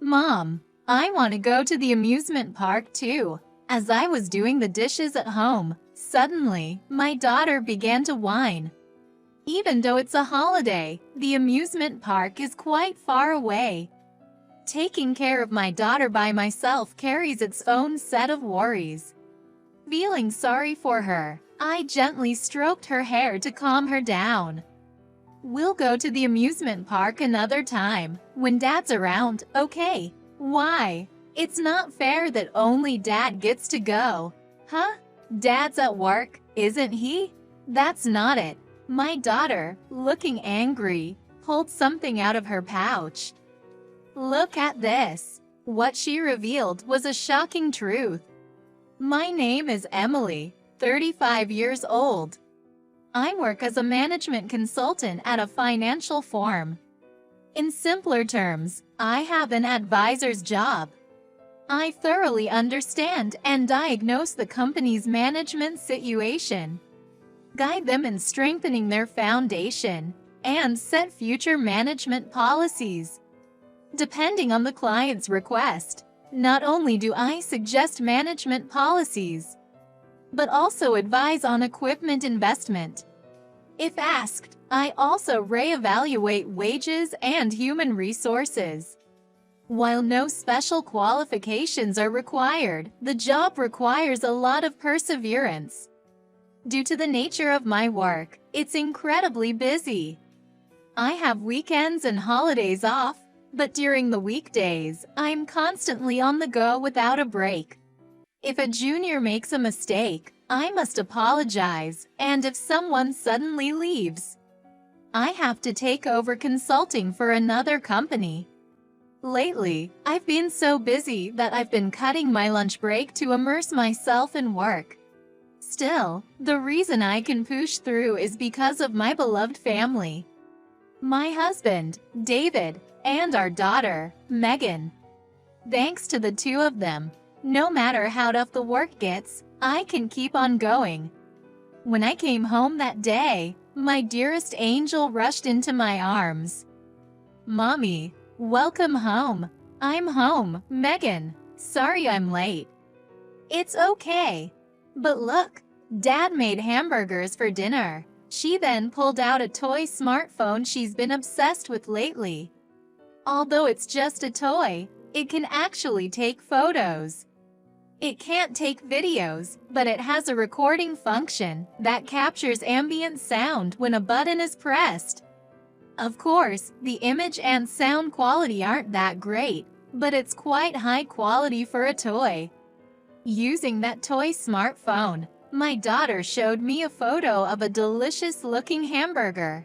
Mom, I want to go to the amusement park too. As I was doing the dishes at home, suddenly, my daughter began to whine. Even though it's a holiday, the amusement park is quite far away. Taking care of my daughter by myself carries its own set of worries. Feeling sorry for her, I gently stroked her hair to calm her down. We'll go to the amusement park another time, when Dad's around, okay? Why? It's not fair that only Dad gets to go. Huh? Dad's at work, isn't he? That's not it. My daughter, looking angry, pulled something out of her pouch. Look at this. What she revealed was a shocking truth. My name is Emily, 35 years old. I work as a management consultant at a financial firm. In simpler terms, I have an advisor's job. I thoroughly understand and diagnose the company's management situation, guide them in strengthening their foundation, and set future management policies. Depending on the client's request, not only do I suggest management policies, but also advise on equipment investment. If asked, I also reevaluate wages and human resources. While no special qualifications are required, the job requires a lot of perseverance. Due to the nature of my work, it's incredibly busy. I have weekends and holidays off, but during the weekdays, I'm constantly on the go without a break. If a junior makes a mistake, I must apologize, and if someone suddenly leaves, I have to take over consulting for another company. Lately, I've been so busy that I've been cutting my lunch break to immerse myself in work. Still, the reason I can push through is because of my beloved family. My husband, David, and our daughter, Megan. Thanks to the two of them, no matter how tough the work gets, I can keep on going. When I came home that day, my dearest angel rushed into my arms. Mommy, welcome home. I'm home, Megan. Sorry I'm late. It's okay. But look, Dad made hamburgers for dinner. She then pulled out a toy smartphone she's been obsessed with lately. Although it's just a toy, it can actually take photos. It can't take videos, but it has a recording function that captures ambient sound when a button is pressed. Of course, the image and sound quality aren't that great, but it's quite high quality for a toy. Using that toy smartphone, my daughter showed me a photo of a delicious-looking hamburger.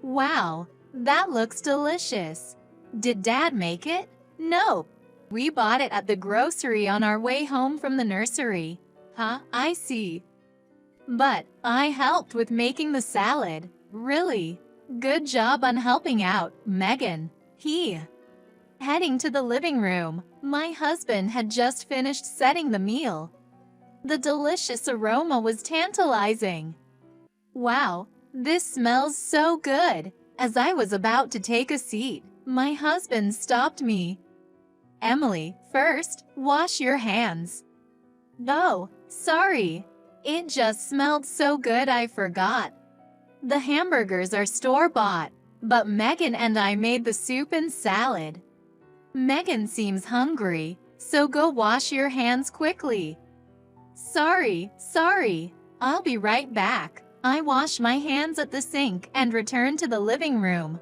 Wow, that looks delicious. Did Dad make it? No. We bought it at the grocery on our way home from the nursery. Huh, I see. But I helped with making the salad. Really? Good job on helping out, Megan. Heading to the living room, my husband had just finished setting the meal. The delicious aroma was tantalizing. Wow, this smells so good. As I was about to take a seat, my husband stopped me. Emily, first, wash your hands. No, sorry. It just smelled so good I forgot. The hamburgers are store-bought, but Megan and I made the soup and salad. Megan seems hungry, so go wash your hands quickly. Sorry. I'll be right back. I wash my hands at the sink and return to the living room.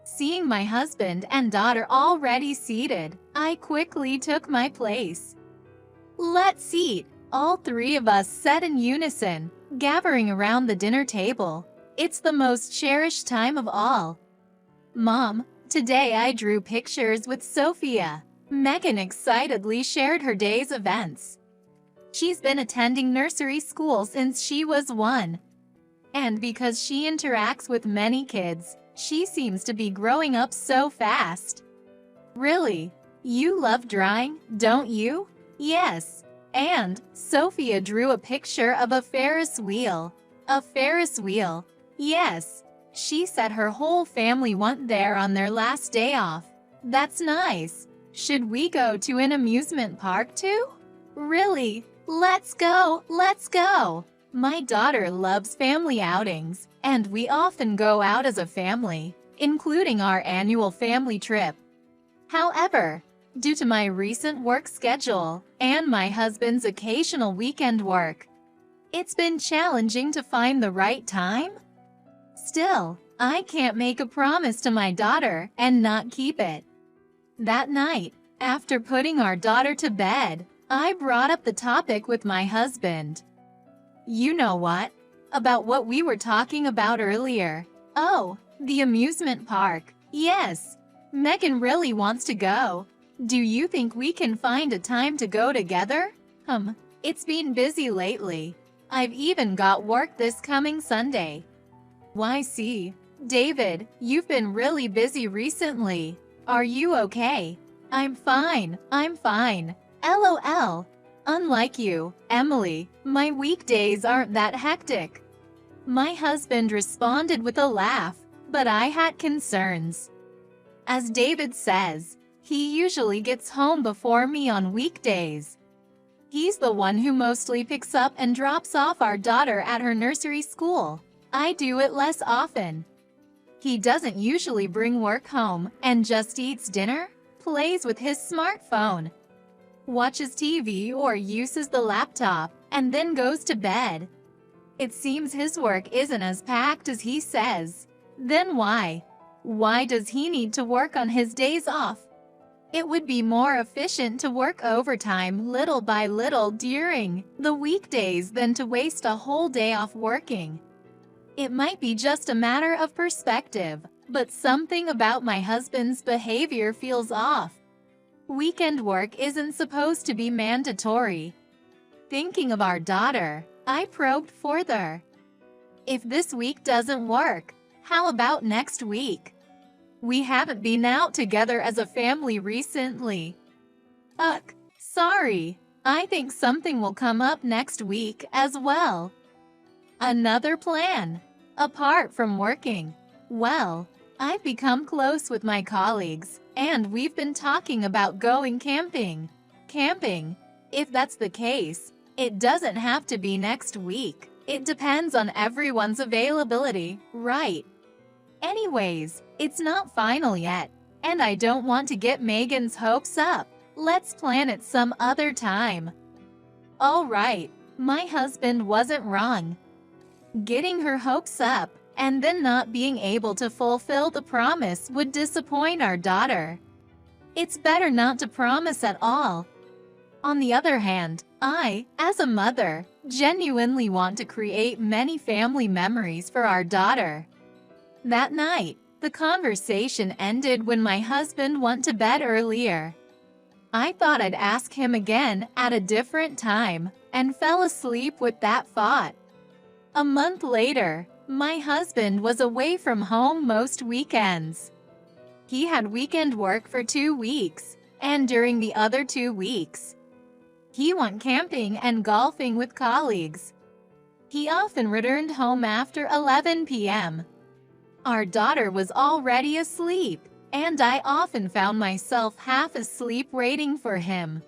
Seeing my husband and daughter already seated, I quickly took my place. Let's eat, all three of us said in unison, gathering around the dinner table. It's the most cherished time of all. Mom, today I drew pictures with Sophia. Megan excitedly shared her day's events. She's been attending nursery school since she was 1. And because she interacts with many kids, she seems to be growing up so fast. Really? You love drawing, don't you? Yes. And Sophia drew a picture of a Ferris wheel. A Ferris wheel. Yes. She said her whole family went there on their last day off. That's nice. Should we go to an amusement park too? Really? Let's go, let's go! My daughter loves family outings, and we often go out as a family, including our annual family trip. However, due to my recent work schedule and my husband's occasional weekend work, it's been challenging to find the right time. Still, I can't make a promise to my daughter and not keep it. That night, after putting our daughter to bed, I brought up the topic with my husband. You know what? About what we were talking about earlier. Oh, the amusement park. Yes. Megan really wants to go. Do you think we can find a time to go together? It's been busy lately. I've even got work this coming Sunday. Why see, David, you've been really busy recently. Are you okay? I'm fine. LOL. Unlike you, Emily, my weekdays aren't that hectic. My husband responded with a laugh, but I had concerns. As David says, he usually gets home before me on weekdays. He's the one who mostly picks up and drops off our daughter at her nursery school. I do it less often. He doesn't usually bring work home and just eats dinner, plays with his smartphone, watches TV or uses the laptop, and then goes to bed. It seems his work isn't as packed as he says. Then why? Why does he need to work on his days off? It would be more efficient to work overtime little by little during the weekdays than to waste a whole day off working. It might be just a matter of perspective, but something about my husband's behavior feels off. Weekend work isn't supposed to be mandatory. Thinking of our daughter, I probed further. If this week doesn't work, how about next week? We haven't been out together as a family recently. Sorry. I think something will come up next week as well. Another plan. Apart from working, well, I've become close with my colleagues, and we've been talking about going camping. If that's the case, it doesn't have to be next week. It depends on everyone's availability, right? Anyways, it's not final yet, and I don't want to get Megan's hopes up. Let's plan it some other time. All right, my husband wasn't wrong. Getting her hopes up and then not being able to fulfill the promise would disappoint our daughter. It's better not to promise at all. On the other hand, I, as a mother, genuinely want to create many family memories for our daughter. That night, the conversation ended when my husband went to bed earlier. I thought I'd ask him again at a different time and fell asleep with that thought. A month later, my husband was away from home most weekends. He had weekend work for 2 weeks, and during the other 2 weeks, he went camping and golfing with colleagues. He often returned home after 11 p.m. Our daughter was already asleep, and I often found myself half asleep waiting for him.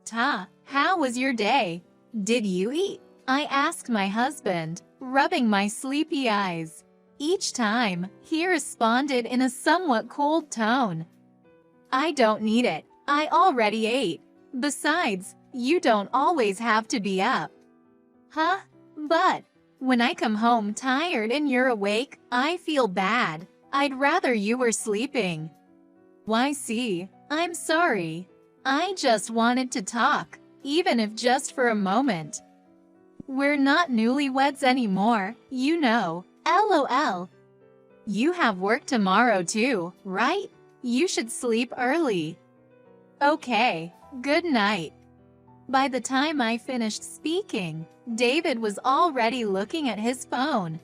How was your day? Did you eat? I asked my husband, rubbing my sleepy eyes. Each time, he responded in a somewhat cold tone. I don't need it. I already ate. Besides, you don't always have to be up. But when I come home tired and you're awake, I feel bad. I'd rather you were sleeping. Why see, I'm sorry. I just wanted to talk, even if just for a moment. We're not newlyweds anymore, you know. LOL. You have work tomorrow too, right? You should sleep early. Okay, good night. By the time I finished speaking, David was already looking at his phone.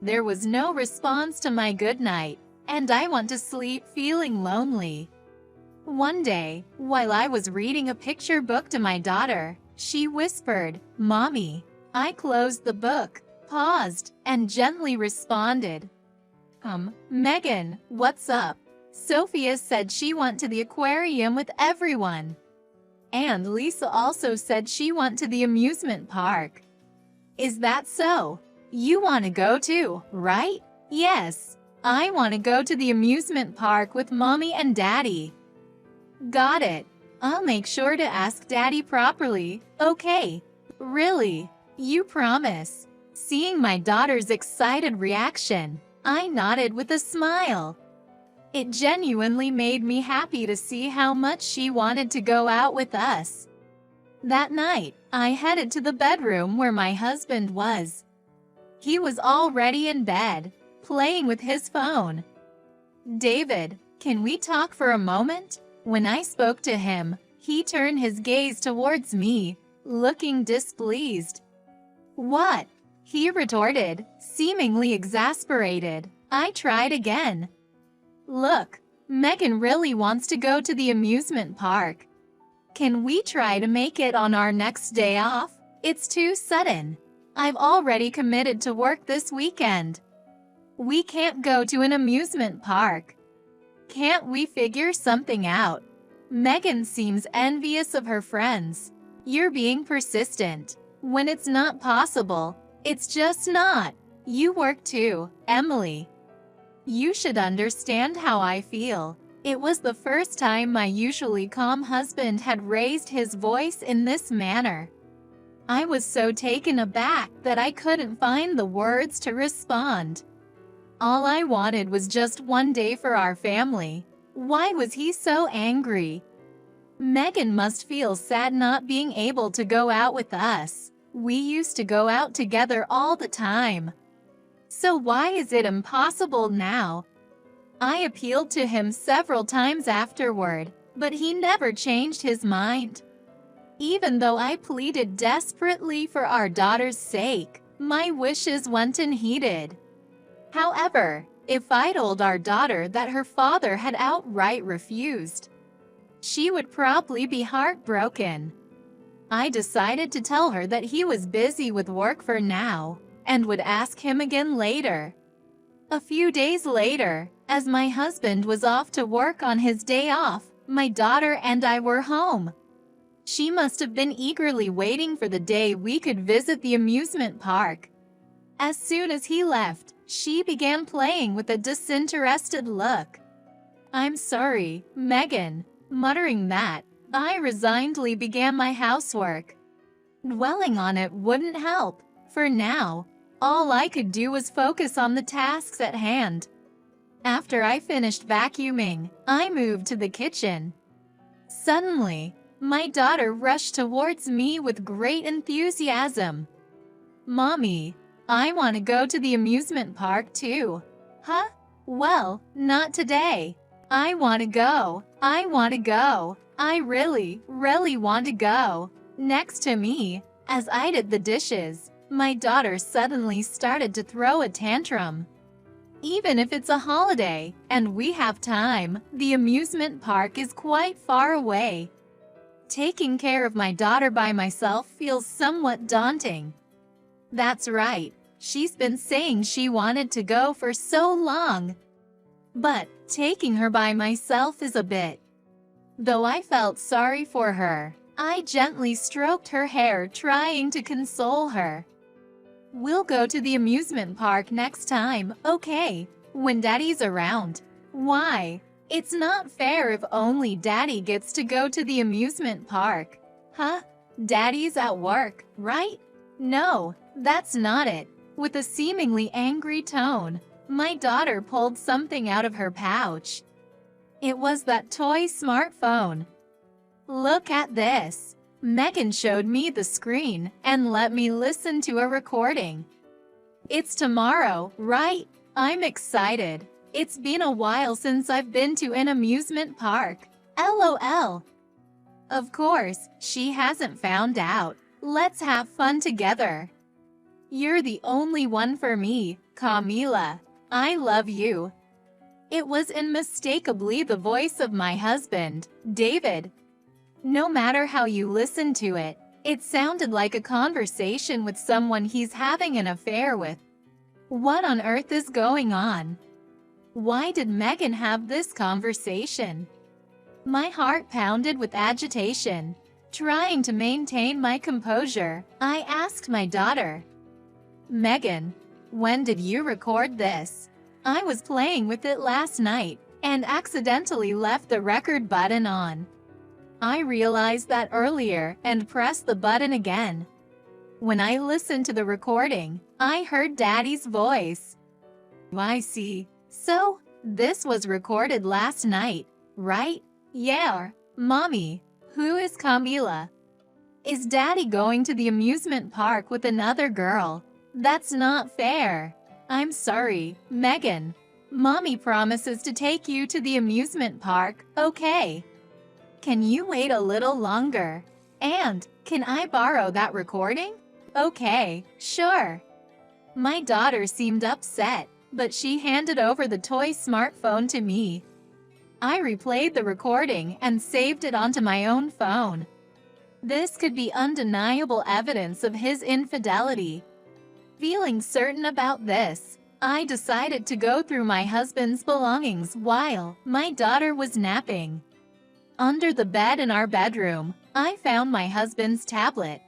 There was no response to my good night, and I went to sleep feeling lonely. One day, while I was reading a picture book to my daughter, she whispered, "Mommy." I closed the book, paused, and gently responded, Megan, what's up? Sophia said she went to the aquarium with everyone. And Lisa also said she went to the amusement park. Is that so? You want to go too, right? Yes. I want to go to the amusement park with Mommy and Daddy. Got it. I'll make sure to ask Daddy properly, okay? Really? You promise? Seeing my daughter's excited reaction, I nodded with a smile. It genuinely made me happy to see how much she wanted to go out with us. That night, I headed to the bedroom where my husband was. He was already in bed, playing with his phone. David, can we talk for a moment? When I spoke to him, he turned his gaze towards me, looking displeased. What? He retorted, seemingly exasperated. I tried again. Look, Megan really wants to go to the amusement park. Can we try to make it on our next day off? It's too sudden. I've already committed to work this weekend. We can't go to an amusement park. Can't we figure something out? Megan seems envious of her friends. You're being persistent. When it's not possible, it's just not. You work too, Emily. You should understand how I feel. It was the first time my usually calm husband had raised his voice in this manner. I was so taken aback that I couldn't find the words to respond. All I wanted was just one day for our family. Why was he so angry? Megan must feel sad not being able to go out with us. We used to go out together all the time. So why is it impossible now? I appealed to him several times afterward, but he never changed his mind. Even though I pleaded desperately for our daughter's sake, my wishes went unheeded. However, if I told our daughter that her father had outright refused, she would probably be heartbroken. I decided to tell her that he was busy with work for now and would ask him again later. A few days later, as my husband was off to work on his day off, my daughter and I were home. She must have been eagerly waiting for the day we could visit the amusement park. As soon as he left, she began playing with a disinterested look. I'm sorry, Megan. Muttering that, I resignedly began my housework. Dwelling on it wouldn't help. For now, all I could do was focus on the tasks at hand. After I finished vacuuming, I moved to the kitchen. Suddenly, my daughter rushed towards me with great enthusiasm. Mommy, I want to go to the amusement park too. Huh? Well, not today. I want to go. I want to go. I really want to go. Next to me, as I did the dishes, my daughter suddenly started to throw a tantrum. Even if it's a holiday and we have time, the amusement park is quite far away. Taking care of my daughter by myself feels somewhat daunting. That's right, she's been saying she wanted to go for so long. But taking her by myself is a bit. Though I felt sorry for her, I gently stroked her hair, trying to console her. We'll go to the amusement park next time, okay? When Daddy's around. Why? It's not fair if only Daddy gets to go to the amusement park. Huh? Daddy's at work, right? No, that's not it. With a seemingly angry tone, my daughter pulled something out of her pouch. It was that toy smartphone. Look at this. Megan showed me the screen and let me listen to a recording. It's tomorrow, right? I'm excited. It's been a while since I've been to an amusement park. LOL. Of course, she hasn't found out. Let's have fun together. You're the only one for me, Camila. I love you. It was unmistakably the voice of my husband, David. No matter how you listen to it, it sounded like a conversation with someone he's having an affair with. What on earth is going on? Why did Megan have this conversation? My heart pounded with agitation. Trying to maintain my composure, I asked my daughter, Megan, when did you record this? I was playing with it last night and accidentally left the record button on. I realized that earlier and pressed the button again. When I listened to the recording, I heard Daddy's voice. I see. So, this was recorded last night, right? Yeah. Mommy, who is Camila? Is Daddy going to the amusement park with another girl? That's not fair. I'm sorry, Megan. Mommy promises to take you to the amusement park, okay? Can you wait a little longer? And, can I borrow that recording? Okay, sure. My daughter seemed upset, but she handed over the toy smartphone to me. I replayed the recording and saved it onto my own phone. This could be undeniable evidence of his infidelity. Feeling certain about this, I decided to go through my husband's belongings while my daughter was napping. Under the bed in our bedroom, I found my husband's tablet.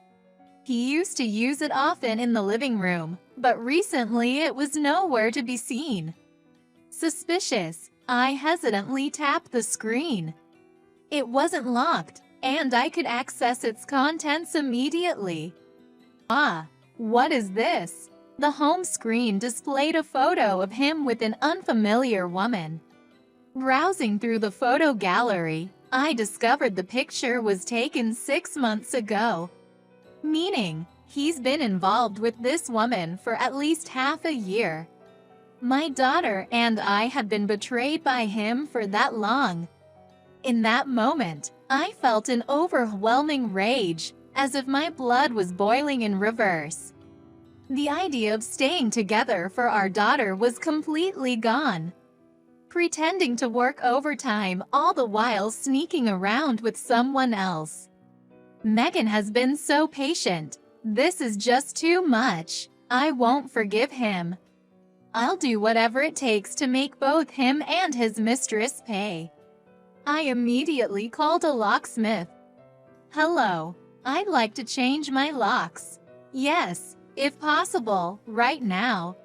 He used to use it often in the living room, but recently it was nowhere to be seen. Suspicious, I hesitantly tapped the screen. It wasn't locked, and I could access its contents immediately. Ah, what is this? The home screen displayed a photo of him with an unfamiliar woman. Browsing through the photo gallery, I discovered the picture was taken 6 months ago. Meaning, he's been involved with this woman for at least half a year. My daughter and I had been betrayed by him for that long. In that moment, I felt an overwhelming rage, as if my blood was boiling in reverse. The idea of staying together for our daughter was completely gone. Pretending to work overtime all the while sneaking around with someone else. Megan has been so patient. This is just too much. I won't forgive him. I'll do whatever it takes to make both him and his mistress pay. I immediately called a locksmith. Hello, I'd like to change my locks. Yes, if possible, right now.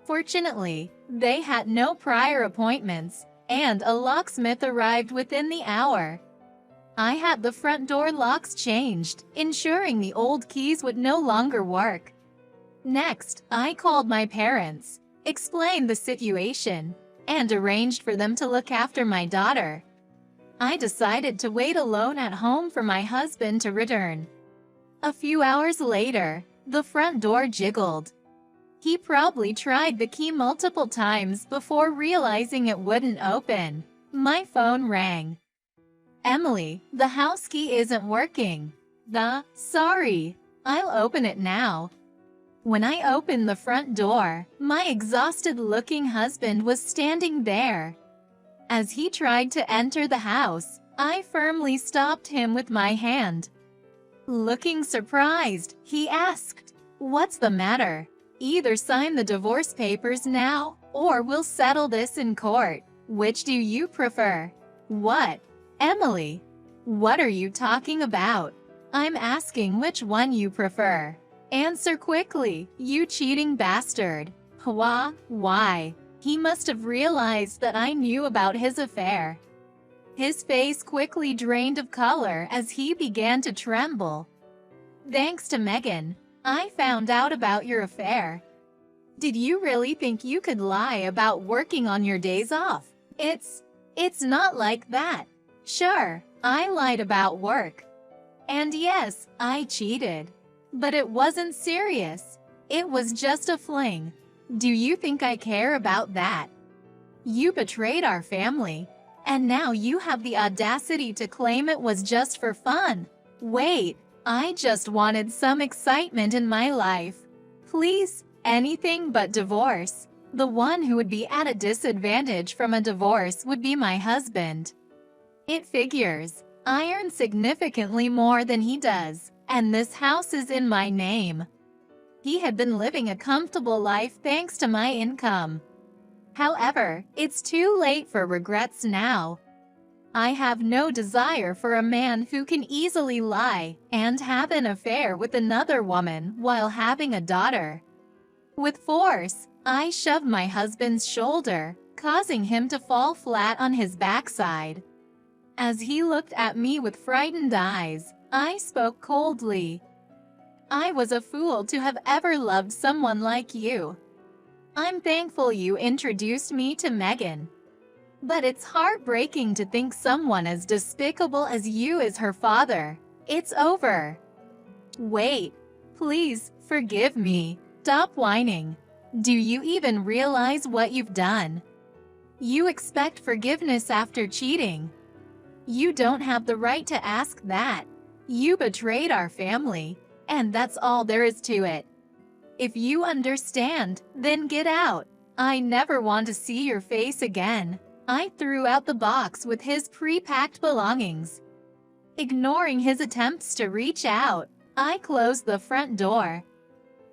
Fortunately, they had no prior appointments, and a locksmith arrived within the hour. I had the front door locks changed, ensuring the old keys would no longer work. Next, I called my parents, explained the situation, and arranged for them to look after my daughter. I decided to wait alone at home for my husband to return. A few hours later, the front door jiggled. He probably tried the key multiple times before realizing it wouldn't open. My phone rang. Emily, the house key isn't working. Sorry. I'll open it now. When I opened the front door, my exhausted-looking husband was standing there. As he tried to enter the house, I firmly stopped him with my hand. Looking surprised, he asked, "What's the matter? Either sign the divorce papers now, or we'll settle this in court. Which do you prefer?" "What? Emily, what are you talking about? I'm asking which one you prefer. Answer quickly, you cheating bastard." Why? He must have realized that I knew about his affair. His face quickly drained of color as he began to tremble. "Thanks to Megan, I found out about your affair." "Did you really think you could lie about working on your days off?" It's not like that. Sure, I lied about work. And yes, I cheated. But it wasn't serious. It was just a fling. Do you think I care about that? You betrayed our family, and now you have the audacity to claim it was just for fun. Wait, I just wanted some excitement in my life. Please, anything but divorce. The one who would be at a disadvantage from a divorce would be my husband. It figures. I earn significantly more than he does, and this house is in my name. He had been living a comfortable life thanks to my income. However, it's too late for regrets now. I have no desire for a man who can easily lie and have an affair with another woman while having a daughter. With force, I shoved my husband's shoulder, causing him to fall flat on his backside. As he looked at me with frightened eyes, I spoke coldly. I was a fool to have ever loved someone like you. I'm thankful you introduced me to Megan. But it's heartbreaking to think someone as despicable as you is her father. It's over. Wait, please, forgive me. Stop whining. Do you even realize what you've done? You expect forgiveness after cheating. You don't have the right to ask that. You betrayed our family, and that's all there is to it. If you understand, then get out. I never want to see your face again. I threw out the box with his pre-packed belongings. Ignoring his attempts to reach out, I closed the front door.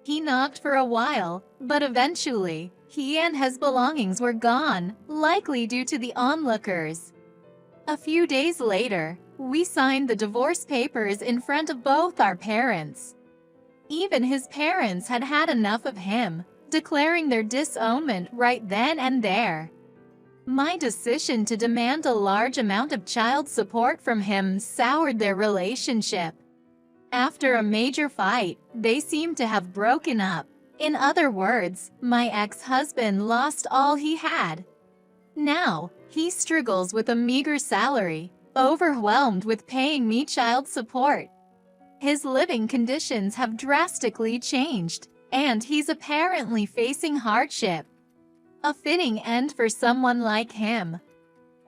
He knocked for a while, but eventually, he and his belongings were gone, likely due to the onlookers. A few days later, we signed the divorce papers in front of both our parents. Even his parents had had enough of him, declaring their disownment right then and there. My decision to demand a large amount of child support from him soured their relationship. After a major fight, they seemed to have broken up. In other words, my ex-husband lost all he had. Now, he struggles with a meager salary, overwhelmed with paying me child support. His living conditions have drastically changed, and he's apparently facing hardship. A fitting end for someone like him.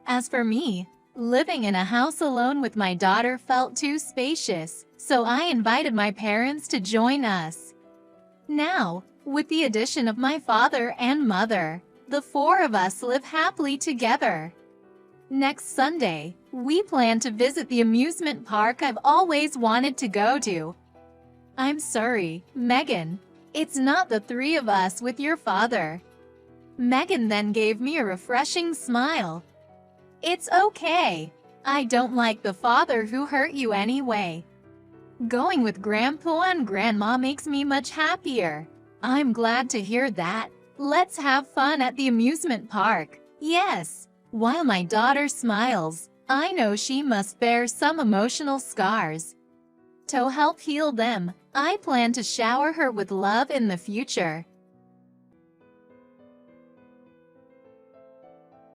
As for me, living in a house alone with my daughter felt too spacious, so I invited my parents to join us. Now, with the addition of my father and mother, the four of us live happily together. Next Sunday, we plan to visit the amusement park I've always wanted to go to. I'm sorry, Megan. It's not the three of us with your father. Megan then gave me a refreshing smile. It's okay. I don't like the father who hurt you anyway. Going with Grandpa and Grandma makes me much happier. I'm glad to hear that. Let's have fun at the amusement park. Yes. While my daughter smiles, I know she must bear some emotional scars. To help heal them, I plan to shower her with love in the future.